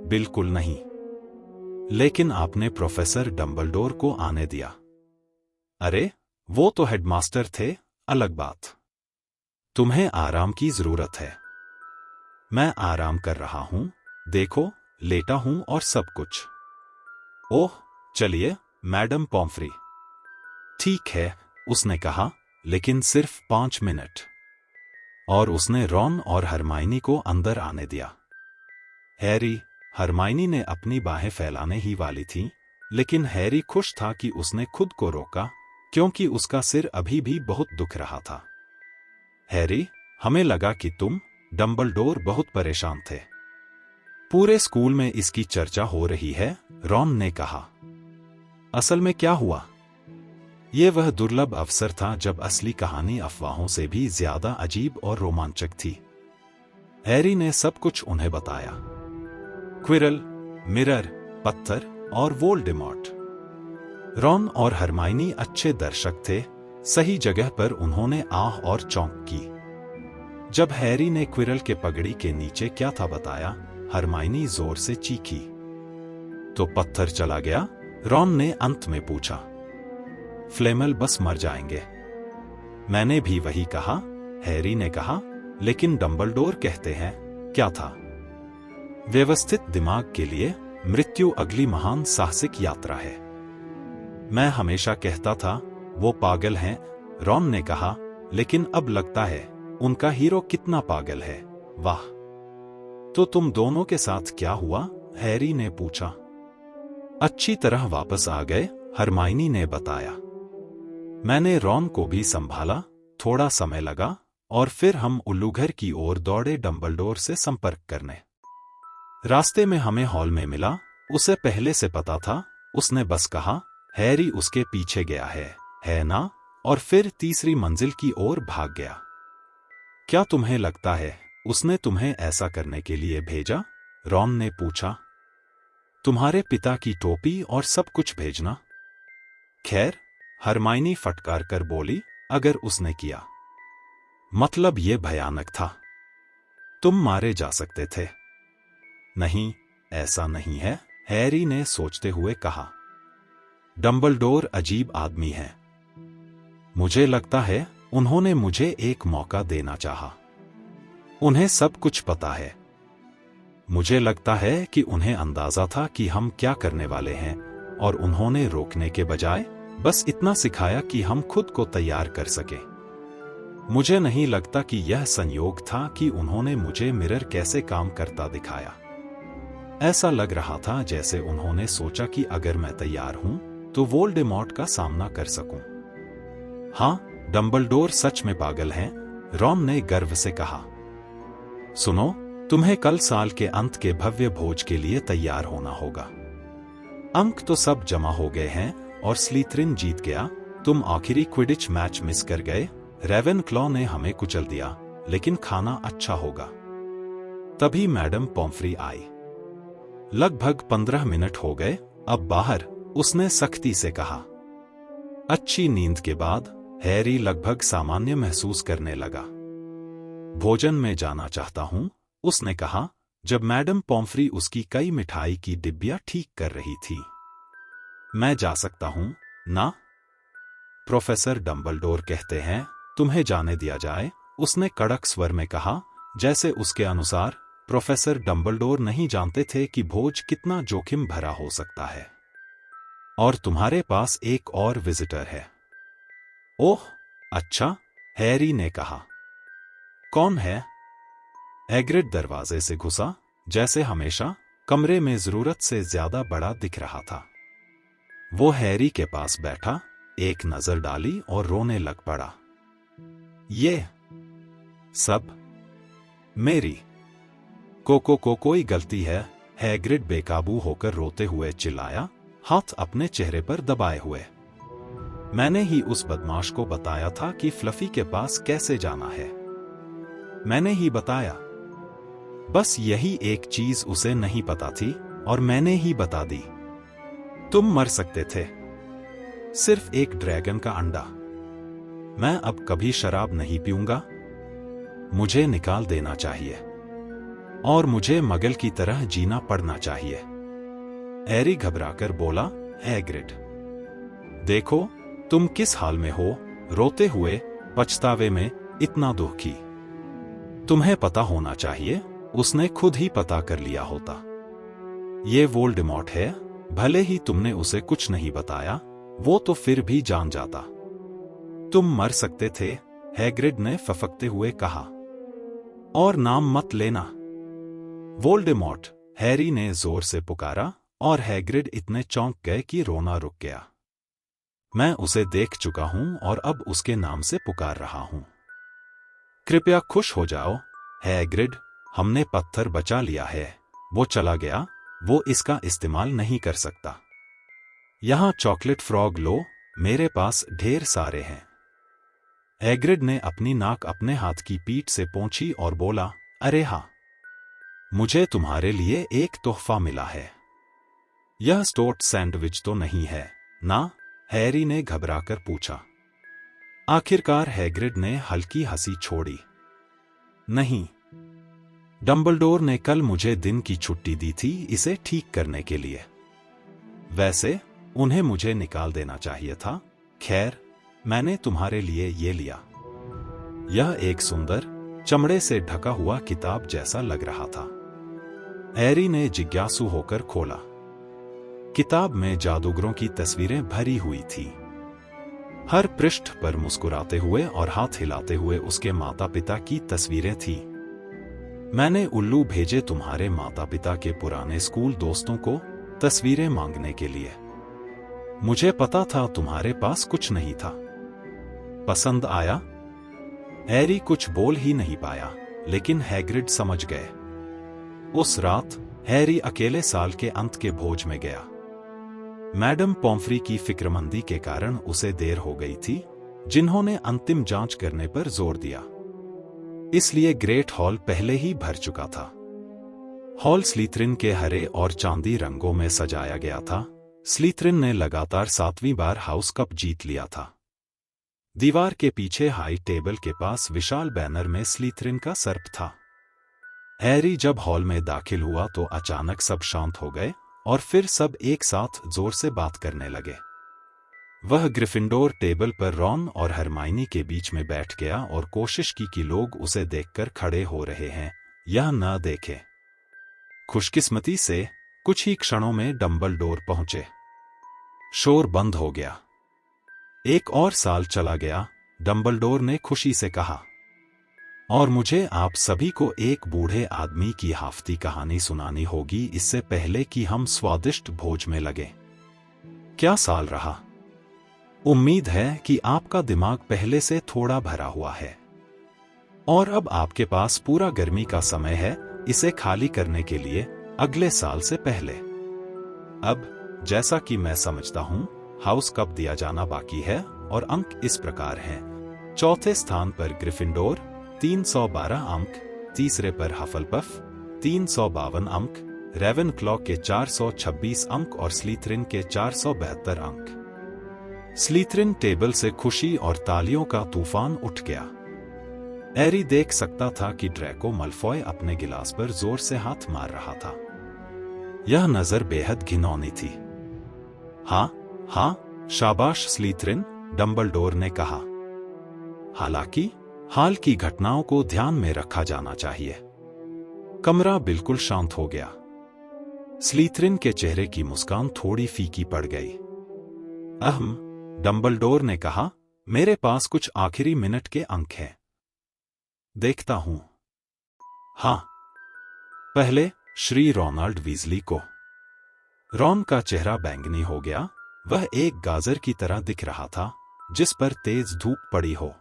Speaker 1: बिल्कुल नहीं। लेकिन आपने प्रोफेसर डंबलडोर को आने दिया। अरे, वो तो हेडमास्टर थे, अलग बात। तुम्हें आराम की जरूरत है। मैं आराम कर रहा हूं, देखो, लेटा हूं और सब कुछ। ओह, चलिए, मैडम पॉम्फ्री। ठीक है, उसने कहा, लेकिन सिर्फ 5 मिनट। और उसने रॉन और हरमाइनी को अंदर आने दिया। हैरी, हरमाइनी ने अपनी बाहें फैलाने ही वाली थी, लेकिन हैरी खुश था कि उसने खुद को रोका क्योंकि उसका सिर अभी भी बहुत दुख रहा था। हैरी, हमें लगा कि तुम, डंबलडोर बहुत परेशान थे। पूरे स्कूल में इसकी चर्चा हो रही है, रॉन ने कहा। असल में क्या हुआ? यह वह दुर्लभ अवसर था जब असली कहानी अफवाहों से भी ज्यादा अजीब और रोमांचक थी। हैरी ने सब कुछ उन्हें बताया। क्विरल, मिरर, पत्थर और वोल्डेमॉर्ट। रॉन और हरमाइनी अच्छे दर्शक थे, सही जगह पर उन्होंने आह और चौंक की। जब हैरी ने क्विरल के पगड़ी के नीचे क्या था बताया, हरमाइनी जोर से चीखी। तो पत्थर चला गया? रॉन ने अंत में पूछा। फ्लेमल बस मर जाएंगे। मैंने भी वही कहा, हैरी ने कहा, लेकिन डंबलडोर कहते हैं, क्या था? व्यवस्थित दिमाग के लिए मृत्यु अगली महान साहसिक यात्रा है। मैं हमेशा कहता था, वो पागल हैं, रॉन ने कहा, लेकिन अब लगता है उनका हीरो कितना पागल है। वाह, तो तुम दोनों के साथ क्या हुआ? हैरी ने पूछा। अच्छी तरह वापस आ गए, हरमाइनी ने बताया। मैंने रॉन को भी संभाला, थोड़ा समय लगा, और फिर हम उल्लूघर की ओर दौड़े डंबलडोर से संपर्क करने। रास्ते में हमें हॉल में मिला, उसे पहले से पता था। उसने बस कहा, हैरी उसके पीछे गया है ना? और फिर तीसरी मंजिल की ओर भाग गया। क्या तुम्हें लगता है उसने तुम्हें ऐसा करने के लिए भेजा? रॉन ने पूछा। तुम्हारे पिता की टोपी और सब कुछ भेजना? खैर, हरमाइनी फटकार कर बोली, अगर उसने किया। मतलब ये भयानक था। तुम मारे जा सकते थे। नहीं, ऐसा नहीं है, हैरी ने सोचते हुए कहा। डंबलडोर अजीब आदमी है। मुझे लगता है उन्होंने मुझे एक मौका देना चाहा। उन्हें सब कुछ पता है। मुझे लगता है कि उन्हें अंदाजा था कि हम क्या करने वाले हैं, और उन्होंने रोकने के बजाय बस इतना सिखाया कि हम खुद को तैयार कर सके। मुझे नहीं लगता कि यह संयोग था कि उन्होंने मुझे मिरर कैसे काम करता दिखाया। ऐसा लग रहा था जैसे उन्होंने सोचा कि अगर मैं तैयार हूं तो वोल्डेमॉर्ट का सामना कर सकूं। हाँ, डंबलडोर सच में पागल हैं, रॉन ने गर्व से कहा। सुनो, तुम्हें कल साल के अंत के भव्य भोज के लिए तैयार होना होगा। अंक तो सब जमा हो गए हैं और स्लीथरिन जीत गया। तुम आखिरी क्विडिच मैच मिस कर गए। रेवेनक्लॉ ने हमें कुचल दिया, लेकिन खाना अच्छा होगा। तभी मैडम पॉम्फ्री आई। लगभग 15 मिनट हो गए, अब बाहर, उसने सख्ती से कहा। अच्छी नींद के बाद हैरी लगभग सामान्य महसूस करने लगा। भोजन में जाना चाहता हूं, उसने कहा, जब मैडम पॉम्फ्री उसकी कई मिठाई की डिब्बियां ठीक कर रही थी। मैं जा सकता हूं ना? प्रोफेसर डंबलडोर कहते हैं तुम्हें जाने दिया जाए, उसने कड़क स्वर में कहा, जैसे उसके अनुसार प्रोफेसर डंबलडोर नहीं जानते थे कि भोज कितना जोखिम भरा हो सकता है। और तुम्हारे पास एक और विजिटर है। ओह, अच्छा, हैरी ने कहा। कौन है? हैग्रिड दरवाजे से घुसा, जैसे हमेशा, कमरे में जरूरत से ज्यादा बड़ा दिख रहा था। वो हैरी के पास बैठा, एक नजर डाली और रोने लग पड़ा। ये सब मेरी को कोई गलती है, हैग्रिड बेकाबू होकर रोते हुए चिल्लाया, हाथ अपने चेहरे पर दबाए हुए। मैंने ही उस बदमाश को बताया था कि फ्लफी के पास कैसे जाना है। मैंने ही बताया। बस यही एक चीज उसे नहीं पता थी, और मैंने ही बता दी। तुम मर सकते थे। सिर्फ एक ड्रैगन का अंडा। मैं अब कभी शराब नहीं पीऊंगा। मुझे निकाल देना चाहिए, और मुझे मगल की तरह जीना पड़ना चाहिए। हैरी घबराकर बोला, हैग्रिड, देखो तुम किस हाल में हो, रोते हुए, पछतावे में, इतना दुखी। तुम्हें पता होना चाहिए, उसने खुद ही पता कर लिया होता। ये वोल्डेमॉर्ट है, भले ही तुमने उसे कुछ नहीं बताया, वो तो फिर भी जान जाता। तुम मर सकते थे, हैग्रिड ने फफकते हुए कहा। और नाम मत लेना। वोल्डेमॉर्ट, हैरी ने जोर से पुकारा, और हैग्रिड इतने चौंक गए कि रोना रुक गया। मैं उसे देख चुका हूं और अब उसके नाम से पुकार रहा हूं। कृपया खुश हो जाओ, हैग्रिड, हमने पत्थर बचा लिया है। वो चला गया, वो इसका इस्तेमाल नहीं कर सकता। यहां चॉकलेट फ्रॉग लो, मेरे पास ढेर सारे हैं। हैग्रिड ने अपनी नाक अपने हाथ की पीठ से पोंछी और बोला, अरे हाँ, मुझे तुम्हारे लिए एक तोहफा मिला है। यह स्टोस्ट सैंडविच तो नहीं है ना? हैरी ने घबराकर पूछा। आखिरकार हैग्रिड ने हल्की हंसी छोड़ी। नहीं, डंबलडोर ने कल मुझे दिन की छुट्टी दी थी इसे ठीक करने के लिए। वैसे उन्हें मुझे निकाल देना चाहिए था। खैर, मैंने तुम्हारे लिए ये लिया। यह एक सुंदर, चमड़े से ढका हुआ किताब जैसा लग रहा था। हैरी ने जिज्ञासु होकर खोला। किताब में जादूगरों की तस्वीरें भरी हुई थी। हर पृष्ठ पर मुस्कुराते हुए और हाथ हिलाते हुए उसके माता पिता की तस्वीरें थी। मैंने उल्लू भेजे तुम्हारे माता पिता के पुराने स्कूल दोस्तों को तस्वीरें मांगने के लिए। मुझे पता था तुम्हारे पास कुछ नहीं था। पसंद आया? हैरी कुछ बोल ही नहीं पाया, लेकिन हैग्रिड समझ गए। उस रात हैरी अकेले साल के अंत के भोज में गया। मैडम पॉम्फ्री की फिक्रमंदी के कारण उसे देर हो गई थी, जिन्होंने अंतिम जांच करने पर जोर दिया। इसलिए ग्रेट हॉल पहले ही भर चुका था। हॉल स्लीथरिन के हरे और चांदी रंगों में सजाया गया था। स्लीथरिन ने लगातार 7वीं बार हाउस कप जीत लिया था। दीवार के पीछे हाई टेबल के पास विशाल बैनर में स्लीथरिन का सर्प था। हैरी जब हॉल में दाखिल हुआ तो अचानक सब शांत हो गए और फिर सब एक साथ जोर से बात करने लगे। वह ग्रिफिंडोर टेबल पर रॉन और हरमाइनी के बीच में बैठ गया और कोशिश की कि लोग उसे देखकर खड़े हो रहे हैं यह न देखे। खुशकिस्मती से कुछ ही क्षणों में डंबलडोर पहुंचे। शोर बंद हो गया। एक और साल चला गया, डंबलडोर ने खुशी से कहा, और मुझे आप सभी को एक बूढ़े आदमी की हाफ्ती कहानी सुनानी होगी इससे पहले कि हम स्वादिष्ट भोज में लगे। क्या साल रहा। उम्मीद है कि आपका दिमाग पहले से थोड़ा भरा हुआ है और अब आपके पास पूरा गर्मी का समय है इसे खाली करने के लिए अगले साल से पहले। अब जैसा कि मैं समझता हूं, हाउस कप दिया जाना बाकी है और अंक इस प्रकार हैं। चौथे स्थान पर ग्रिफिंडोर 312 अंक, तीसरे पर हफलपफ 352 अंक, रेवेनक्लॉ के 426 अंक और स्लीथरिन के 472 अंक। स्लीथरिन टेबल से खुशी और तालियों का तूफान उठ गया। हैरी देख सकता था कि ड्रैको मल्फॉय अपने गिलास पर जोर से हाथ मार रहा था। यह नजर बेहद घिनौनी थी। हाँ हाँ, शाबाश स्लीथरिन, डंबलडोर ने कहा। हालांकि हाल की घटनाओं को ध्यान में रखा जाना चाहिए। कमरा बिल्कुल शांत हो गया। स्लीथरिन के चेहरे की मुस्कान थोड़ी फीकी पड़ गई। डंबलडोर ने कहा, मेरे पास कुछ आखिरी मिनट के अंक हैं। देखता हूं। हाँ, पहले श्री रोनाल्ड वीजली को। रॉन का चेहरा बैंगनी हो गया। वह एक गाजर की तरह दिख रहा था जिस पर तेज धूप पड़ी हो।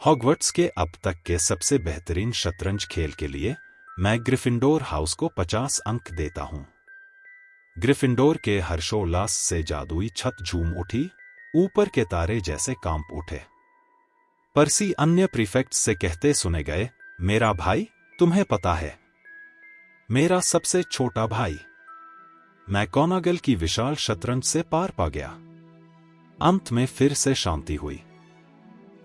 Speaker 1: हॉगवर्ट्स के अब तक के सबसे बेहतरीन शतरंज खेल के लिए मैं ग्रिफिंडोर हाउस को 50 अंक देता हूं। ग्रिफिंडोर के हर्षोल्लास से जादुई छत झूम उठी, ऊपर के तारे जैसे कांप उठे। पर्सी अन्य प्रीफेक्ट्स से कहते सुने गए, मेरा भाई, तुम्हें पता है, मेरा सबसे छोटा भाई। मैकगोनागल की विशाल शतरंज से पार पा गया। अंत में फिर से शांति हुई।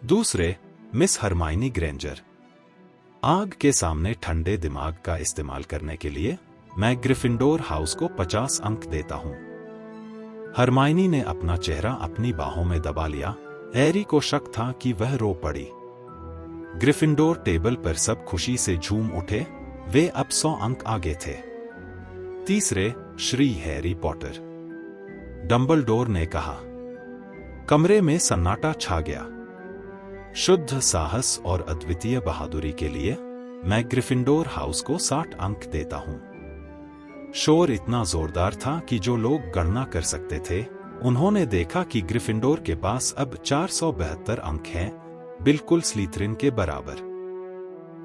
Speaker 1: दूसरे, मिस हरमाइनी ग्रेंजर। आग के सामने ठंडे दिमाग का इस्तेमाल करने के लिए मैं ग्रिफिंडोर हाउस को 50 अंक देता हूं। हरमाइनी ने अपना चेहरा अपनी बाहों में दबा लिया। हैरी को शक था कि वह रो पड़ी। ग्रिफिंडोर टेबल पर सब खुशी से झूम उठे। वे अब 100 अंक आगे थे। तीसरे, श्री हैरी पॉटर। डंबलडोर ने कहा। कमरे में सन्नाटा छा गया। शुद्ध साहस और अद्वितीय बहादुरी के लिए मैं ग्रिफिंडोर हाउस को 60 अंक देता हूं। शोर इतना जोरदार था कि जो लोग गणना कर सकते थे उन्होंने देखा कि ग्रिफिंडोर के पास अब 472 अंक हैं, बिल्कुल स्लीथरिन के बराबर।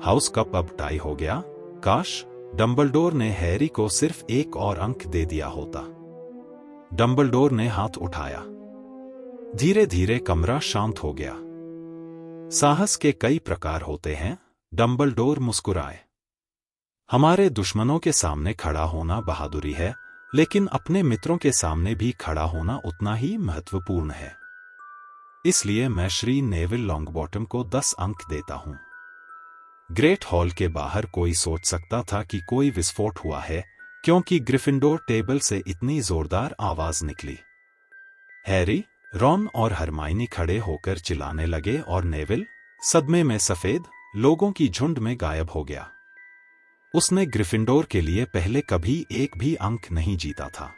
Speaker 1: हाउस कप अब टाई हो गया। काश डंबलडोर ने हैरी को सिर्फ एक और अंक दे दिया होता। डंबलडोर ने हाथ उठाया। धीरे धीरे कमरा शांत हो गया। साहस के कई प्रकार होते हैं, डंबलडोर मुस्कुराए। हमारे दुश्मनों के सामने खड़ा होना बहादुरी है, लेकिन अपने मित्रों के सामने भी खड़ा होना उतना ही महत्वपूर्ण है। इसलिए मैं श्री नेविल लॉन्गबॉटम को 10 अंक देता हूं। ग्रेट हॉल के बाहर कोई सोच सकता था कि कोई विस्फोट हुआ है, क्योंकि ग्रिफिंडोर टेबल से इतनी जोरदार आवाज निकली। हैरी, रॉन और हरमाइनी खड़े होकर चिल्लाने लगे और नेविल, सदमे में सफेद लोगों की झुंड में गायब हो गया। उसने ग्रिफिंडोर के लिए पहले कभी एक भी अंक नहीं जीता था।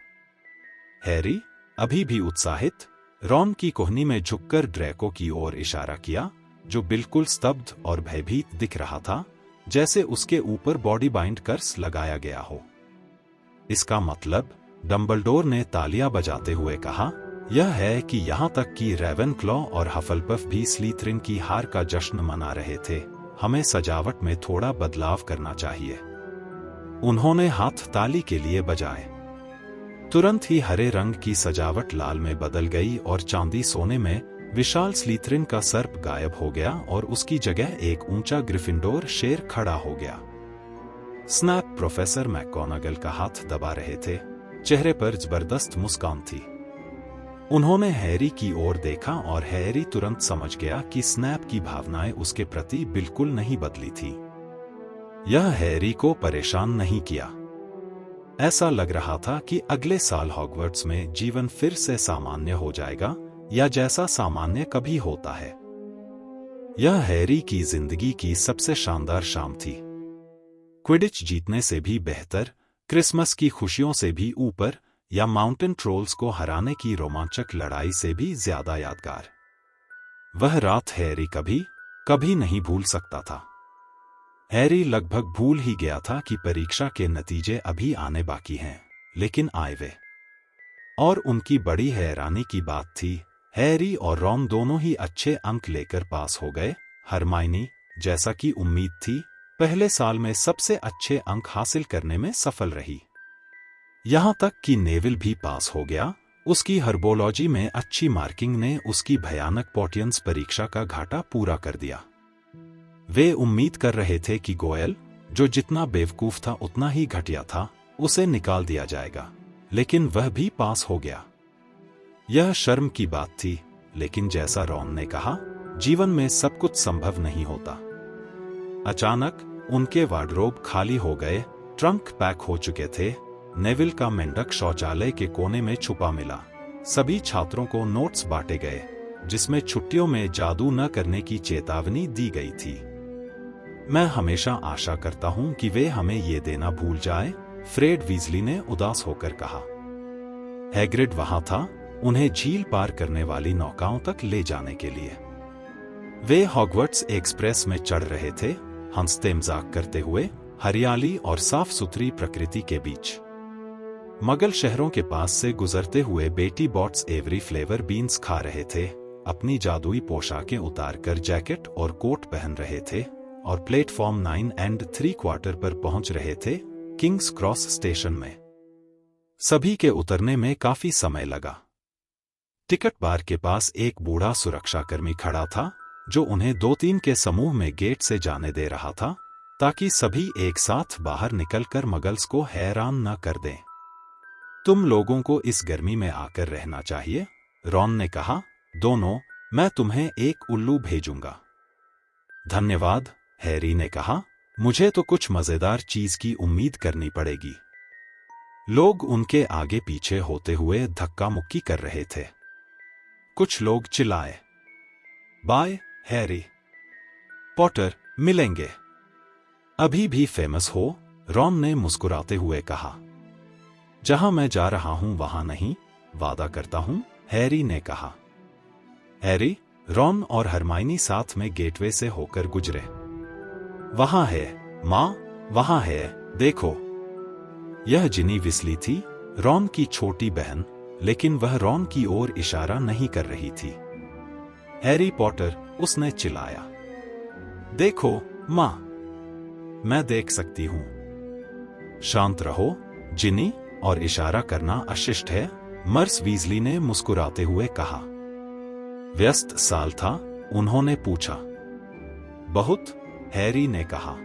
Speaker 1: हैरी, अभी भी उत्साहित, रॉन की कोहनी में झुककर ड्रैको की ओर इशारा किया, जो बिल्कुल स्तब्ध और भयभीत दिख रहा था, जैसे उसके ऊपर बॉडी बाइंड कर्स लगाया गया हो। इसका मतलब, डंबलडोर ने तालियां बजाते हुए कहा, यह है कि यहां तक कि रेवेनक्लॉ और हफलपफ भी स्लीथरिन की हार का जश्न मना रहे थे। हमें सजावट में थोड़ा बदलाव करना चाहिए। उन्होंने हाथ ताली के लिए बजाए। तुरंत ही हरे रंग की सजावट लाल में बदल गई और चांदी सोने में विशाल स्लीथरिन का सर्प गायब हो गया और उसकी जगह एक ऊंचा ग्रिफिंडोर शेर खड़ा हो गया। स्नैप प्रोफेसर मैकगोनागल का हाथ दबा रहे थे, चेहरे पर जबरदस्त मुस्कान थी। उन्होंने हैरी की ओर देखा और हैरी तुरंत समझ गया कि स्नैप की भावनाएं उसके प्रति बिल्कुल नहीं बदली थी। यह हैरी को परेशान नहीं किया। ऐसा लग रहा था कि अगले साल हॉगवर्ट्स में जीवन फिर से सामान्य हो जाएगा, या जैसा सामान्य कभी होता है। यह हैरी की जिंदगी की सबसे शानदार शाम थी। क्विडिच जीतने से भी बेहतर, क्रिसमस की खुशियों से भी ऊपर, या माउंटेन ट्रोल्स को हराने की रोमांचक लड़ाई से भी ज्यादा यादगार। वह रात हैरी कभी नहीं भूल सकता था। हैरी लगभग भूल ही गया था कि परीक्षा के नतीजे अभी आने बाकी हैं, लेकिन आए वे। और उनकी बड़ी हैरानी की बात थी, हैरी और रॉन दोनों ही अच्छे अंक लेकर पास हो गए। हरमाइनी, जैसा कि उम्मीद थी, पहले साल में सबसे अच्छे अंक हासिल करने में सफल रही। यहां तक कि नेविल भी पास हो गया। उसकी हर्बोलॉजी में अच्छी मार्किंग ने उसकी भयानक पोटियंस परीक्षा का घाटा पूरा कर दिया। वे उम्मीद कर रहे थे कि गोयल, जो जितना बेवकूफ था उतना ही घटिया था, उसे निकाल दिया जाएगा, लेकिन वह भी पास हो गया। यह शर्म की बात थी, लेकिन जैसा रॉन ने कहा, जीवन में सब कुछ संभव नहीं होता। अचानक उनके वार्डरोब खाली हो गए, ट्रंक पैक हो चुके थे। नेविल का मेंढक शौचालय के कोने में छुपा मिला। सभी छात्रों को नोट्स बांटे गए, जिसमें छुट्टियों में जादू न करने की चेतावनी दी गई थी। मैं हमेशा आशा करता हूं कि वे हमें ये देना भूल जाएं, फ्रेड वीजली ने उदास होकर कहा। हैग्रिड वहां था, उन्हें झील पार करने वाली नौकाओं तक ले जाने के लिए। वे हॉगवर्ट्स एक्सप्रेस में चढ़ रहे थे, हंसते मजाक करते हुए, हरियाली और साफ सुथरी प्रकृति के बीच। मगल शहरों के पास से गुजरते हुए बेटी बॉट्स एवरी फ्लेवर बीन्स खा रहे थे, अपनी जादुई पोशाकें उतारकर जैकेट और कोट पहन रहे थे, और प्लेटफॉर्म 9 एंड 3/4 पर पहुंच रहे थे, किंग्स क्रॉस स्टेशन में। सभी के उतरने में काफी समय लगा। टिकट बार के पास एक बूढ़ा सुरक्षाकर्मी खड़ा था, जो उन्हें 2-3 के समूह में गेट से जाने दे रहा था, ताकि सभी एक साथ बाहर निकलकर मगल्स को हैरान न कर दें। तुम लोगों को इस गर्मी में आकर रहना चाहिए, रॉन ने कहा। दोनों, मैं तुम्हें एक उल्लू भेजूंगा। धन्यवाद, हैरी ने कहा। मुझे तो कुछ मजेदार चीज की उम्मीद करनी पड़ेगी। लोग उनके आगे पीछे होते हुए धक्का मुक्की कर रहे थे। कुछ लोग चिल्लाए, बाय, हैरी पॉटर, मिलेंगे। अभी भी फेमस हो, रॉन ने मुस्कुराते हुए कहा। जहां मैं जा रहा हूं वहां नहीं, वादा करता हूं, हैरी ने कहा। हैरी, रॉन और हरमाइनी साथ में गेटवे से होकर गुजरे। वहां है, मां, वहां है, देखो। यह जिनी विस्ली थी, रॉन की छोटी बहन, लेकिन वह रॉन की ओर इशारा नहीं कर रही थी। हैरी पॉटर, उसने चिल्लाया। देखो, मां, मैं देख सकती हूं। शांत रहो, जिनी, और इशारा करना अशिष्ट है, मर्स वीजली ने मुस्कुराते हुए कहा। व्यस्त साल था, उन्होंने पूछा। बहुत, हैरी ने कहा।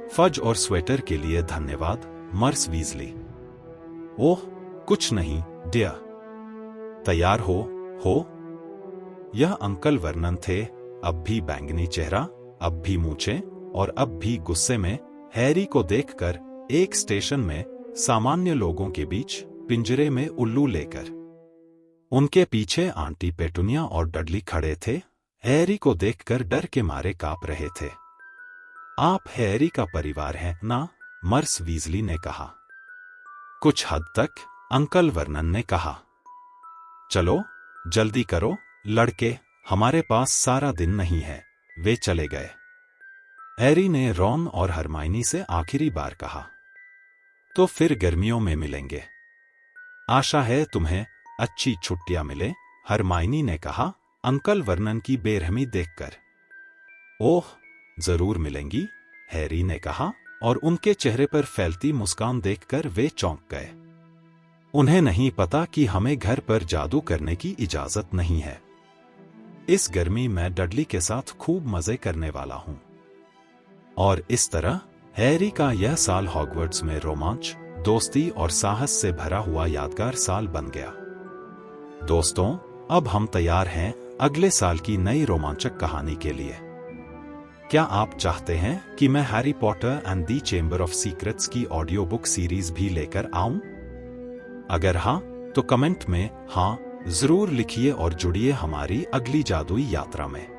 Speaker 1: फज और स्वेटर के लिए धन्यवाद, मर्स वीजली। ओह, कुछ नहीं, डियर। तैयार हो? यह अंकल वर्नन थे, अब भी बैंगनी चेहरा, अब भी मूंछें, और अब भी गुस्से में, हैरी को देखकर, एक स्टेशन में, सामान्य लोगों के बीच, पिंजरे में उल्लू लेकर। उनके पीछे आंटी पेटुनिया और डडली खड़े थे, हैरी को देखकर डर के मारे कांप रहे थे। आप हैरी का परिवार हैं ना? मर्स वीजली ने कहा। कुछ हद तक, अंकल वर्नन ने कहा। चलो, जल्दी करो लड़के, हमारे पास सारा दिन नहीं है। वे चले गए। हैरी ने रॉन और हरमाइनी से आखिरी बार कहा, तो फिर गर्मियों में मिलेंगे। आशा है तुम्हें अच्छी छुट्टियां मिले, हरमाइनी ने कहा, अंकल वर्नन की बेरहमी देखकर। ओह, जरूर मिलेंगी, हैरी ने कहा, और उनके चेहरे पर फैलती मुस्कान देखकर वे चौंक गए। उन्हें नहीं पता कि हमें घर पर जादू करने की इजाजत नहीं है। इस गर्मी में डडली के साथ खूब मजे करने वाला हूं। और इस तरह हैरी का यह साल हॉगवर्ट्स में रोमांच, दोस्ती और साहस से भरा हुआ यादगार साल बन गया। दोस्तों, अब हम तैयार हैं अगले साल की नई रोमांचक कहानी के लिए। क्या आप चाहते हैं कि मैं Harry Potter and the chamber of secrets की ऑडियो बुक सीरीज भी लेकर आऊं? अगर हाँ, तो कमेंट में हाँ जरूर लिखिए और जुड़िए हमारी अगली जादुई यात्रा में।